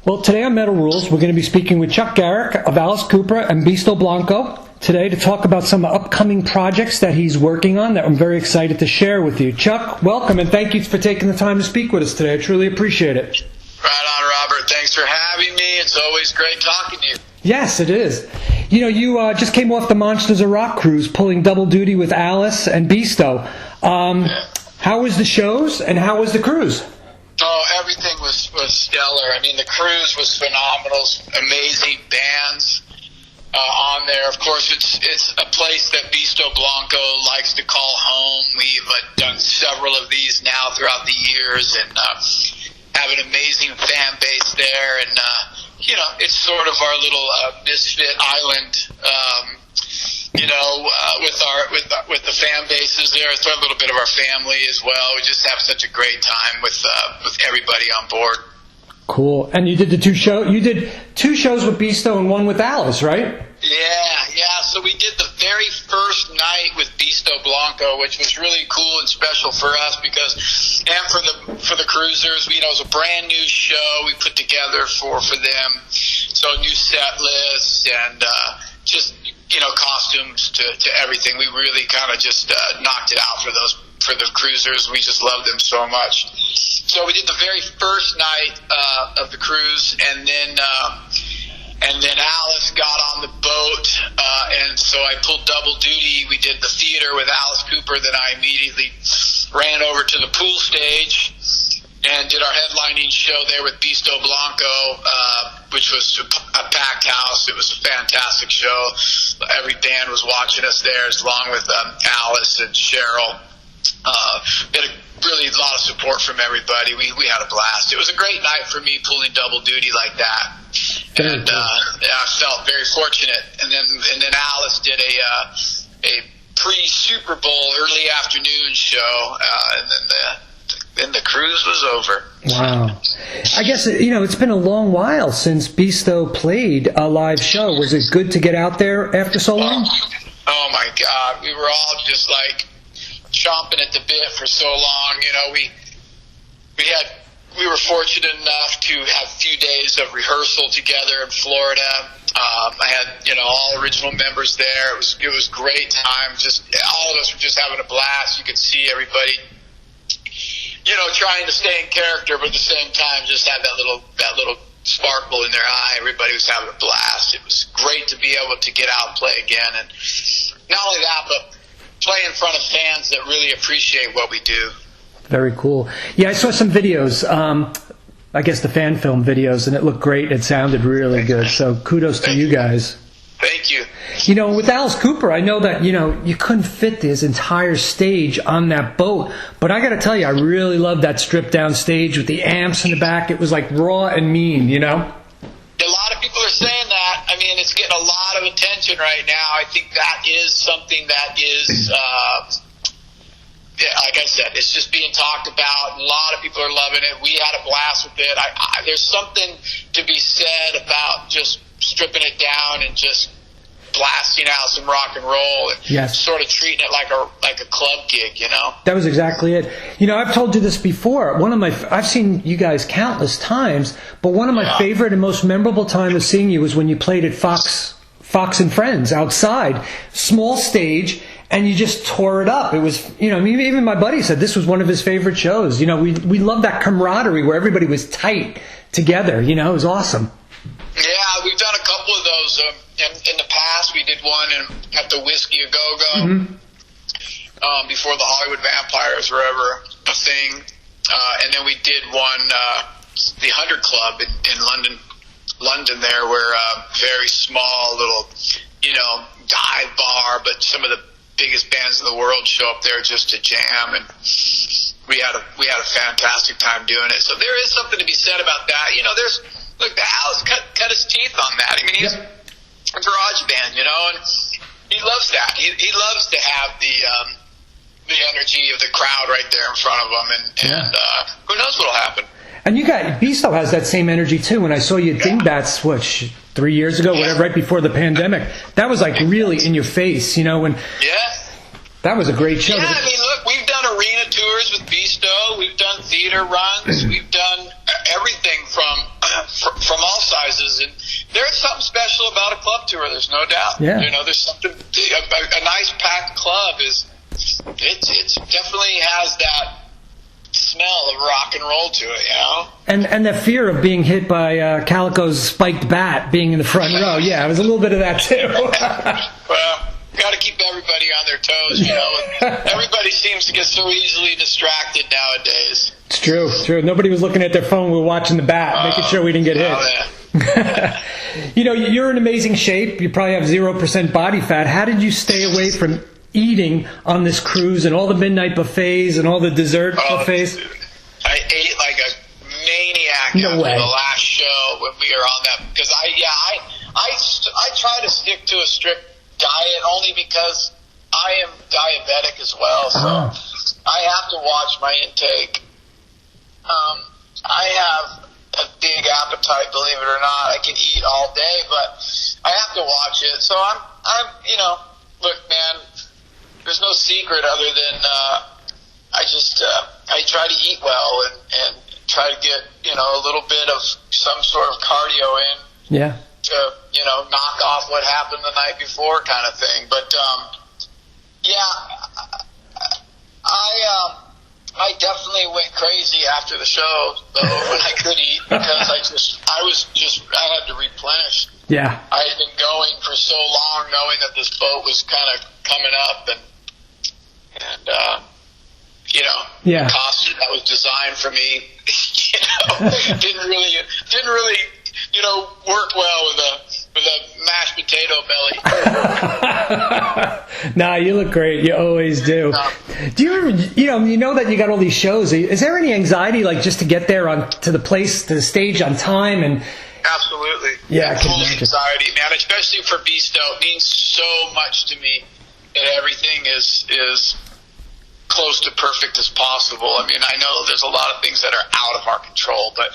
Well, today on Metal Rules, we're going to be speaking with Chuck Garric of Alice Cooper and Beastö Blancö today to talk about some upcoming projects that he's working on that I'm very excited to share with you. Chuck, welcome, and thank you for taking the time to speak with us today. I truly appreciate it. Right on, Robert. Thanks for having me. It's always great talking to you. Yes, it is. You know, you just came off the Monsters of Rock cruise, pulling double duty with Alice and Beastö. How was the shows, and how was the cruise? Oh, everything was stellar. I mean, the cruise was phenomenal. Amazing bands on there. Of course, it's a place that Beastö Blancö likes to call home. We've done several of these now throughout the years, and have an amazing fan base there. And you know, it's sort of our little misfit island. With the fan bases there, it's a little bit of our family as well. We just have such a great time with everybody on board. Cool. And you did the two shows. You did two shows with Beastö and one with Alice, right? Yeah. So we did the very first night with Beastö Blancö, which was really cool and special for us because, and for the cruisers, you know, it was a brand new show we put together for them. So new set lists and just, you know, costumes to everything. We really kind of just knocked it out for the cruisers. We just loved them so much. So we did the very first night of the cruise, and then Alice got on the boat, and so I pulled double duty. We did the theater with Alice Cooper, then I immediately ran over to the pool stage and did our headlining show there with Beastö Blancö, which was a packed house. It was a fantastic show. Every band was watching us there, along with Alice and Cheryl. We had really a lot of support from everybody. We had a blast. It was a great night for me pulling double duty like that. And I felt very fortunate. And then Alice did a pre-Super Bowl early afternoon show, and then the cruise was over. Wow. I guess, you know, it's been a long while since Beastö played a live show. Was it good to get out there after so long? Oh my God. We were all just like chomping at the bit for so long. You know, we were fortunate enough to have a few days of rehearsal together in Florida. I had, you know, all original members there. It was great time. Just all of us were just having a blast. You could see everybody, you know, trying to stay in character, but at the same time, just have that little sparkle in their eye. Everybody was having a blast. It was great to be able to get out and play again, and not only that, but play in front of fans that really appreciate what we do. Very cool. Yeah, I saw some videos. I guess the fan film videos, and it looked great. It sounded really good. So kudos to you guys. Thank you. You know, with Alice Cooper, I know that, you know, you couldn't fit this entire stage on that boat, but I got to tell you, I really loved that stripped down stage with the amps in the back. It was like raw and mean, you know? A lot of people are saying that. I mean, it's getting a lot of attention right now. I think that is something that is, like I said, it's just being talked about. A lot of people are loving it. We had a blast with it. There's something to be said about just stripping it down and just blasting out some rock and roll and yes, sort of treating it like a club gig, you know? That was exactly it. You know, I've told you this before. I've seen you guys countless times, but one of my favorite and most memorable times of seeing you was when you played at Fox and Friends outside, small stage, and you just tore it up. It was, you know, even my buddy said this was one of his favorite shows. You know, we loved that camaraderie where everybody was tight together. You know, it was awesome. Yeah, we've done a couple of those. In the past, we did one at the Whiskey A Go-Go before the Hollywood Vampires were ever a thing. And then we did one, the 100 Club in London there, where very small little, you know, dive bar, but some of the biggest bands in the world show up there just to jam, and we had a fantastic time doing it. So there is something to be said about that. You know, look, the Alice cut his teeth on that. I mean, he's a garage band, you know, and he loves that. He loves to have the energy of the crowd right there in front of him, and who knows what'll happen. And Beastö has that same energy too. When I saw you at Dingbats, 3 years ago, whatever, right before the pandemic, that was like really in your face, you know, and that was a great show. Yeah, I mean, look, we've done arena tours with Beastö, we've done theater runs, we've done everything from all sizes, and there's something special about a club tour. There's no doubt. Yeah. There's something. A nice packed club it definitely has that smell of rock and roll to it, And the fear of being hit by Calico's spiked bat being in the front row. Yeah, it was a little bit of that too. Well, got to keep everybody on their toes, Everybody seems to get so easily distracted nowadays. It's true. Nobody was looking at their phone. We were watching the bat, making sure we didn't get hit. You're in amazing shape. You probably have 0% body fat. How did you stay away from eating on this cruise and all the midnight buffets and all the dessert buffets? Dude. I ate like a maniac after the last show when we were on that, because I try to stick to a strict diet only because I am diabetic as well, so I have to watch my intake. I have a big appetite, believe it or not. I can eat all day, but I have to watch it. So I'm look, man, there's no secret other than I try to eat well and try to get a little bit of some sort of cardio in. Yeah. To knock off what happened the night before, kind of thing. But I definitely went crazy after the show, though, when I could eat, because I had to replenish. Yeah. I had been going for so long, knowing that this boat was kind of coming up, and the costume that was designed for me, didn't really work well with a mashed potato belly. Nah, you look great. You always do. Do you ever, you know that you got all these shows. Is there any anxiety, like, just to get there to the stage on time? And absolutely. Yeah, full anxiety, man. Especially for Beastö, it means so much to me that everything is close to perfect as possible. I mean, I know there's a lot of things that are out of our control, but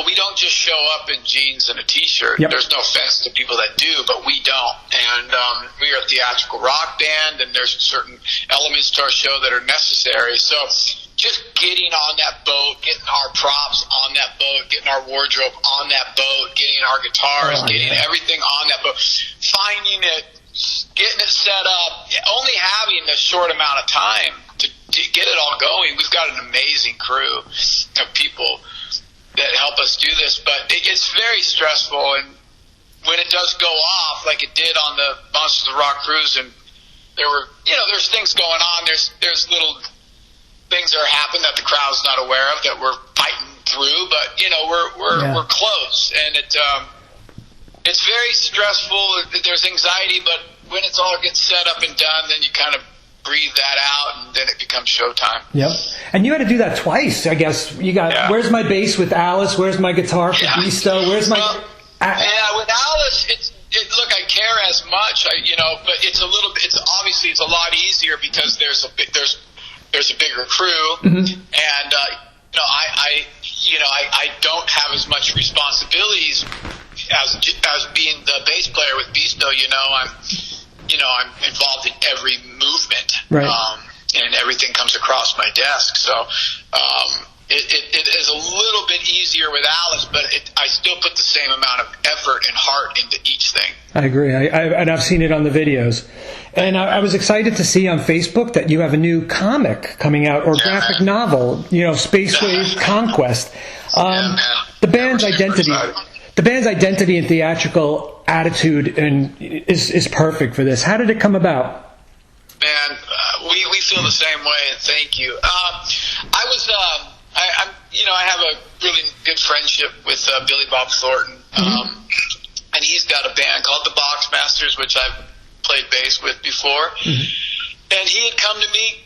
we don't just show up in jeans and a t-shirt. Yep. There's no offense to people that do, but we don't. And we are a theatrical rock band, and there's certain elements to our show that are necessary. So just getting on that boat, getting our props on that boat, getting our wardrobe on that boat, getting our guitars, getting everything on that boat, finding it, getting it set up, only having a short amount of time to get it all going. We've got an amazing crew of people that help us do this, but it's very stressful. And when it does go off, like it did on the Monsters of Rock cruise, and there were, there's things going on. There's little things that are happening that the crowd's not aware of that we're fighting through, but we're close, and it's very stressful. There's anxiety, but when it's all gets set up and done, then you kind of breathe that out, and then it becomes showtime. Yep. And you had to do that twice, I guess. You got, where's my bass with Alice? Where's my guitar for Beastö? Where's my... with Alice, look, I care as much, but it's a little bit, it's a lot easier because there's a bigger crew, and, I don't have as much responsibilities as being the bass player with Beastö. I'm involved in every movement, right. And everything comes across my desk. So it is a little bit easier with Alice, but I still put the same amount of effort and heart into each thing. I agree. And I've seen it on the videos. And I was excited to see on Facebook that you have a new comic coming out, or graphic novel, Spacewave Conquest. The band's identity. The band's identity and theatrical attitude is perfect for this. How did it come about? Man, we feel the same way, and thank you. I have a really good friendship with Billy Bob Thornton, and he's got a band called the Boxmasters, which I've played bass with before. And he had come to me.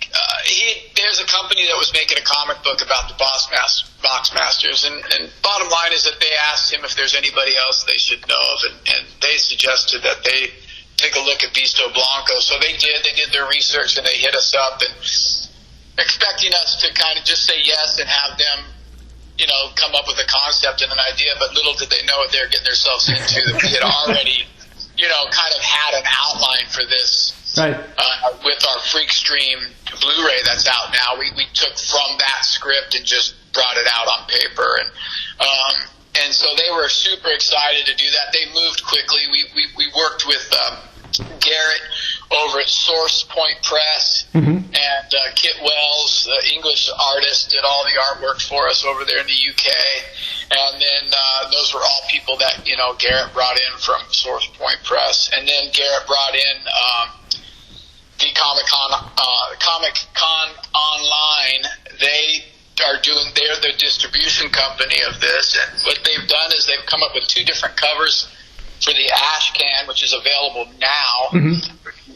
There's a company that was making a comic book about the Boxmasters, and bottom line is that they asked him if there's anybody else they should know of, and they suggested that they take a look at Beastö Blancö. So they did. They did their research, and they hit us up, and expecting us to kind of just say yes and have them, come up with a concept and an idea. But little did they know what they were getting themselves into. That we had already, kind of had an outline for this Right. With our Freak Stream Blu-ray that's out now, we took from that script and just brought it out on paper, and so they were super excited to do that. They moved quickly. We worked with Garric over at Source Point Press, and Kit Wells, the English artist, did all the artwork for us over there in the UK. And then those were all people that Garric brought in from Source Point Press, and then Garric brought in the Comic Con Online. They're the distribution company of this, and what they've done is they've come up with 2 different covers for the ash can, which is available now.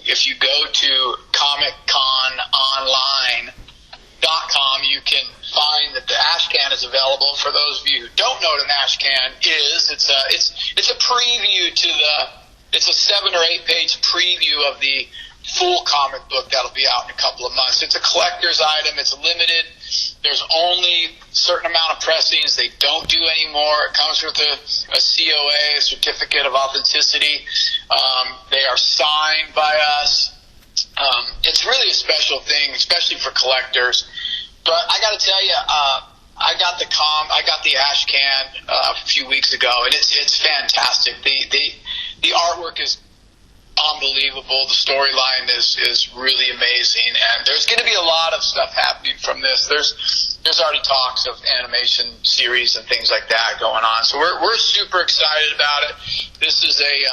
If you go to comiccononline.com, you can find that the ash can is available. For those of you who don't know what an ash can is, it's a preview it's a 7 or 8 page preview of the full comic book that'll be out in a couple of months. It's a collector's item. It's limited. There's only a certain amount of pressings. They don't do anymore. It comes with a COA, a certificate of authenticity. They are signed by us. It's really a special thing, especially for collectors. But I got to tell you, I got the ash can a few weeks ago, and it's fantastic. The artwork is unbelievable. The storyline is really amazing, and there's going to be a lot of stuff happening from this. There's already talks of animation series and things like that going on, so we're super excited about it. This is a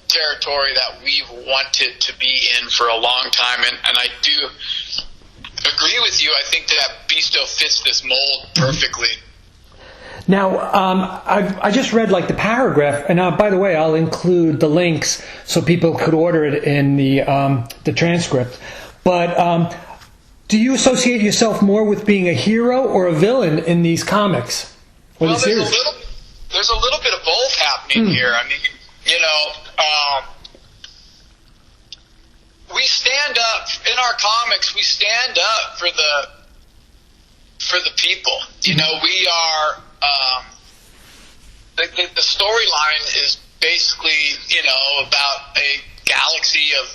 territory that we've wanted to be in for a long time, and I do agree with you. I think that Beastö fits this mold perfectly. Now, I just read the paragraph, and by the way, I'll include the links so people could order it in the transcript. But do you associate yourself more with being a hero or a villain in these comics? Well, there's a little bit of both happening here. I mean, we stand up in our comics. We stand up for the people. We are. The storyline is basically, about a galaxy of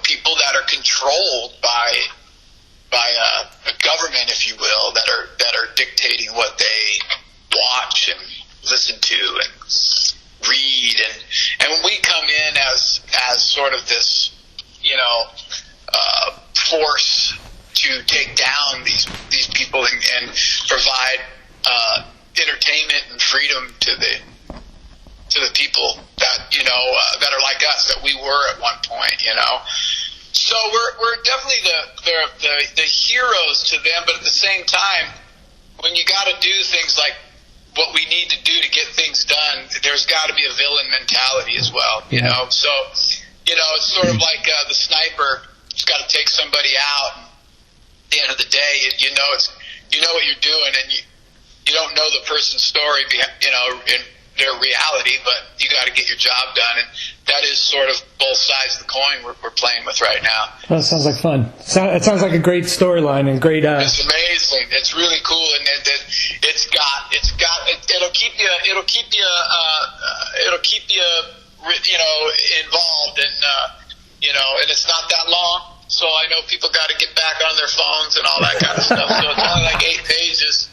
people that are controlled by a government, if you will, that are dictating what they watch and listen to and read, and when we come in as sort of this, force to take down these people and provide entertainment and freedom to the people that that are like us, that we were at one point. So we're definitely the heroes to them, but at the same time, when you got to do things like what we need to do to get things done, there's got to be a villain mentality as well. So it's sort of like the sniper has got to take somebody out. At the end of the day, you know what you're doing, and you don't know the person's story, in their reality, but you got to get your job done, and that is sort of both sides of the coin we're playing with right now. Well, that sounds like fun. It sounds like a great storyline and great. It's amazing. It's really cool, and it'll keep you involved, and and it's not that long. So I know people got to get back on their phones and all that kind of stuff. So it's only like 8 pages.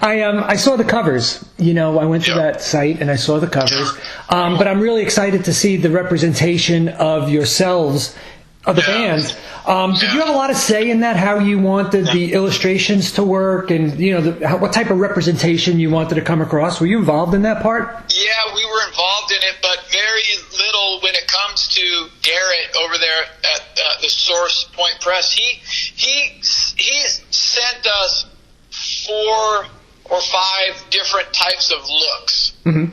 I saw the covers. I went to that site and I saw the covers. But I'm really excited to see the representation of yourselves, of the band. Did you have a lot of say in that? How you wanted the illustrations to work, and what type of representation you wanted to come across? Were you involved in that part? Yeah, we were involved in it, but very little when it comes to Garric over there at the Source Point Press. He sent us 4 or 5 different types of looks. Mm-hmm.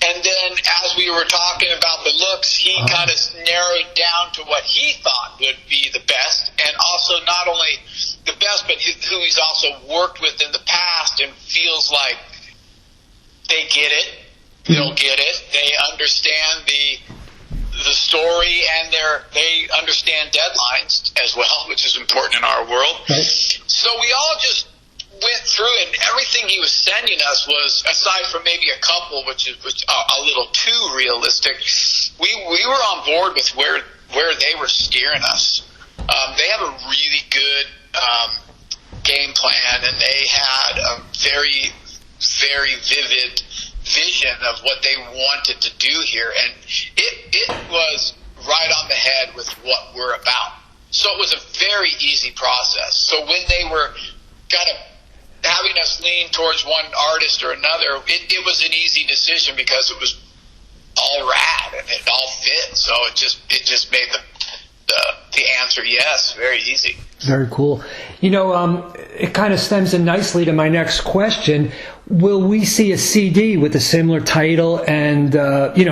And then as we were talking about the looks, he kind of narrowed down to what he thought would be the best, and also not only the best, but who he's also worked with in the past and feels like they get it, they'll get it, they understand the story, and they understand deadlines as well, which is important in our world. Right. So we all just went through, and everything he was sending us was, aside from maybe a couple, which was a little too realistic, we were on board with where they were steering us. They have a really good game plan, and they had a very, very vivid vision of what they wanted to do here, and it was right on the head with what we're about. So it was a very easy process. So when they were kind of having us lean towards one artist or another, it was an easy decision because it was all rad and it all fit. So it just made the answer yes very easy. Very cool. It kind of stems in nicely to my next question. Will we see a CD with a similar title and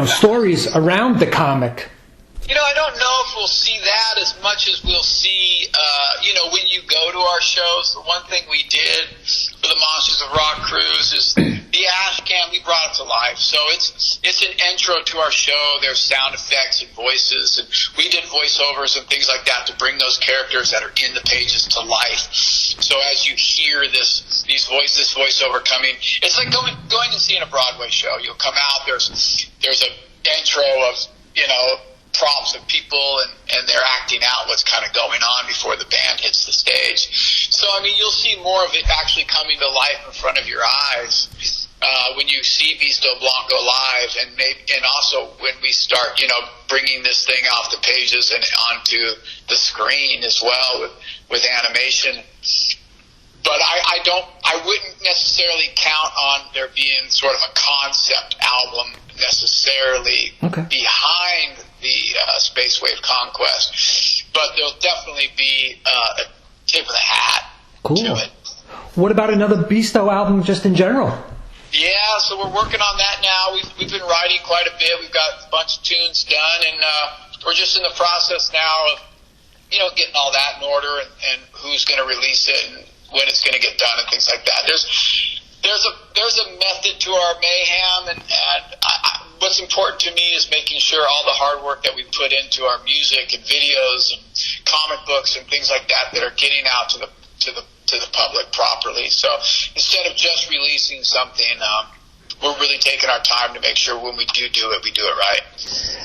stories around the comic? I don't know if we'll see that as much as we'll see, when you go to our shows. The one thing we did for the Monsters of Rock cruise is the ash can, we brought it to life. So it's an intro to our show. There's sound effects and voices, and we did voiceovers and things like that to bring those characters that are in the pages to life. So as you hear this voiceover coming, it's like going and seeing a Broadway show. You'll come out, there's a intro of, props of people and they're acting out what's kind of going on before the band hits the stage. So, you'll see more of it actually coming to life in front of your eyes when you see Beastö Blancö live, and also when we start, bringing this thing off the pages and onto the screen as well with animation. But I wouldn't necessarily count on there being sort of a concept album necessarily behind the Spacewave Conquest, but there'll definitely be a tip of the hat to it. What about another Beastö album just in general? Yeah, so we're working on that now. We've been writing quite a bit. We've got a bunch of tunes done, and we're just in the process now of getting all that in order and who's going to release it and when it's going to get done and things like that. There's a method to our Mayhem, and what's important to me is making sure all the hard work that we put into our music and videos and comic books and things like that are getting out to the public properly. So instead of just releasing something, we're really taking our time to make sure when we do it, we do it right.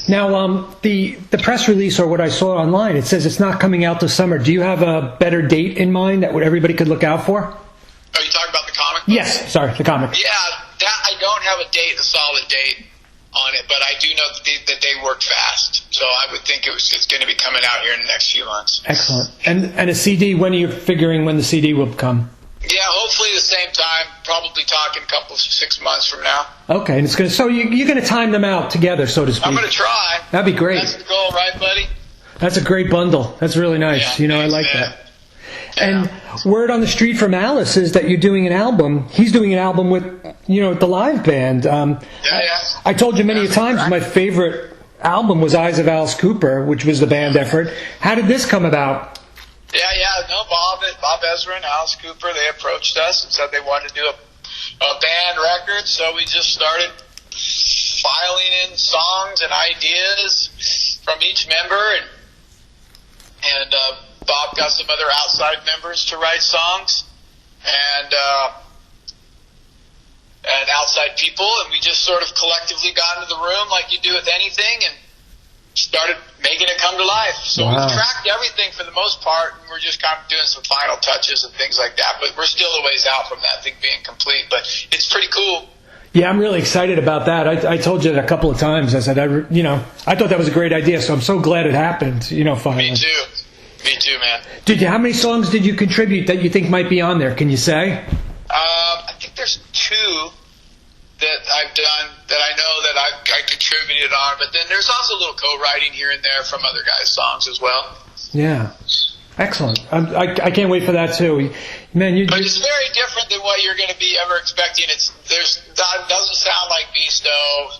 Now, the press release, or what I saw online, it says it's not coming out this summer. Do you have a better date in mind that everybody could look out for? Are you talking about the comic book? Yes, sorry, the comic. Yeah, I don't have a solid date on it, but I do know that they work fast. So I would think it's going to be coming out here in the next few months. Excellent. And a CD, when are you figuring when the CD will come? Yeah, hopefully the same time. Probably talking 6 months from now. Okay, and so you're going to time them out together, so to speak. I'm going to try. That'd be great. That's the goal, right, buddy? That's a great bundle. That's really nice. Yeah, I like that. Yeah. And word on the street from Alice is that you're doing an album. He's doing an album with, the live band. I told you many times my favorite album was Eyes of Alice Cooper, which was the band effort. How did this come about? No, Bob Ezra and Alice Cooper, they approached us and said they wanted to do a band record, so we just started filing in songs and ideas from each member, and Bob got some other outside members to write songs, and outside people, and we just sort of collectively got into the room like you do with anything, and started making it come to life. So we've tracked everything for the most part, and we're just kind of doing some final touches and things like that. But we're still a ways out from that thing being complete. But it's pretty cool. Yeah, I'm really excited about that. I told you that a couple of times. I said, I thought that was a great idea. So I'm so glad it happened. Finally. Me too, man. How many songs did you contribute that you think might be on there? Can you say? I think there's 2 that I've done that I know that I contributed on, but then there's also a little co-writing here and there from other guys' songs as well. Yeah, excellent. I can't wait for that too, man. But it's very different than what you're going to be ever expecting. It doesn't sound like Beastö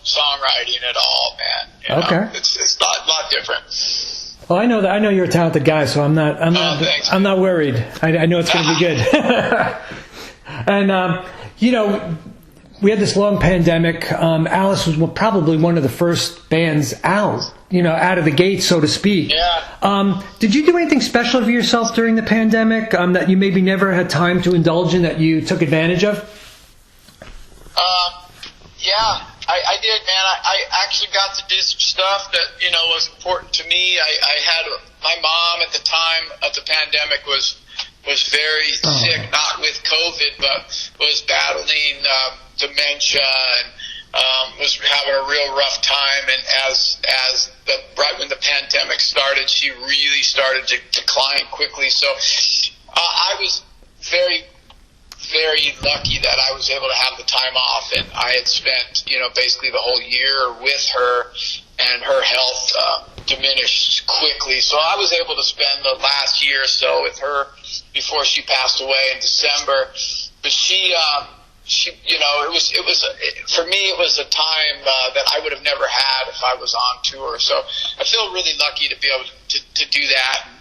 songwriting at all, man. Okay, it's a lot different. Well, I know that. I know you're a talented guy, so I'm not worried. I know it's going to be good. And we had this long pandemic. Alice was probably one of the first bands out, out of the gate, so to speak. Yeah. Did you do anything special for yourself during the pandemic that you maybe never had time to indulge in that you took advantage of? Yeah, I did, man. I actually got to do some stuff that, was important to me. I had my mom at the time of the pandemic was very sick, not with COVID, but was battling dementia and was having a real rough time. And right when the pandemic started, she really started to decline quickly. So I was very, very lucky that I was able to have the time off, and I had spent, basically the whole year with her, and her health diminished quickly. So I was able to spend the last year or so with her before she passed away in December. But she, it was for me, it was a time that I would have never had if I was on tour. So I feel really lucky to be able to do that, and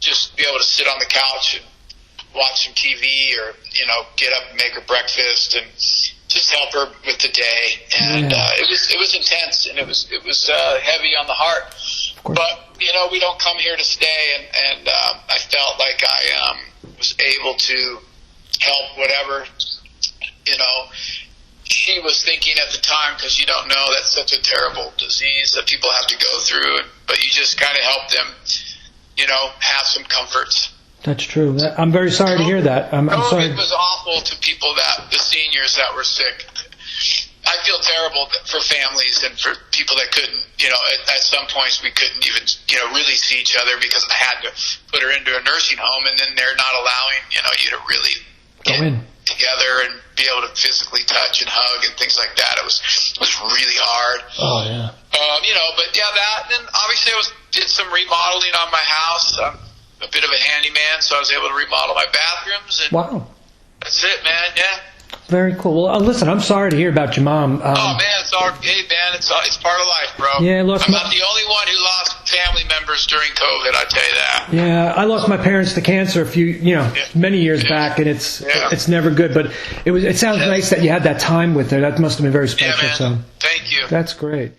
just be able to sit on the couch and watch some TV, or get up and make her breakfast and just help her with the day. And it was intense, and it was heavy on the heart. But we don't come here to stay, and I felt like I was able to help whatever she was thinking at the time, because you don't know, that's such a terrible disease that people have to go through, but you just kind of help them have some comforts. That's true. I'm very sorry to hear that. I'm sorry. It was awful to people, the seniors that were sick. I feel terrible for families and for people that couldn't, at some points we couldn't even, really see each other, because I had to put her into a nursing home, and then they're not allowing, you to really get together and be able to physically touch and hug and things like that. It was really hard. Oh, yeah. But yeah, that, and then obviously I did some remodeling on my house. A bit of a handyman, so I was able to remodel my bathrooms. And wow. That's it, man. Yeah. Very cool. Well, listen, I'm sorry to hear about your mom. Man, it's part of life, bro. Yeah, I'm not the only one who lost family members during COVID, I tell you that. Yeah, I lost my parents to cancer many years back, and it's never good. But it sounds nice that you had that time with her. That must have been very special. Yeah, man. So thank you. That's great.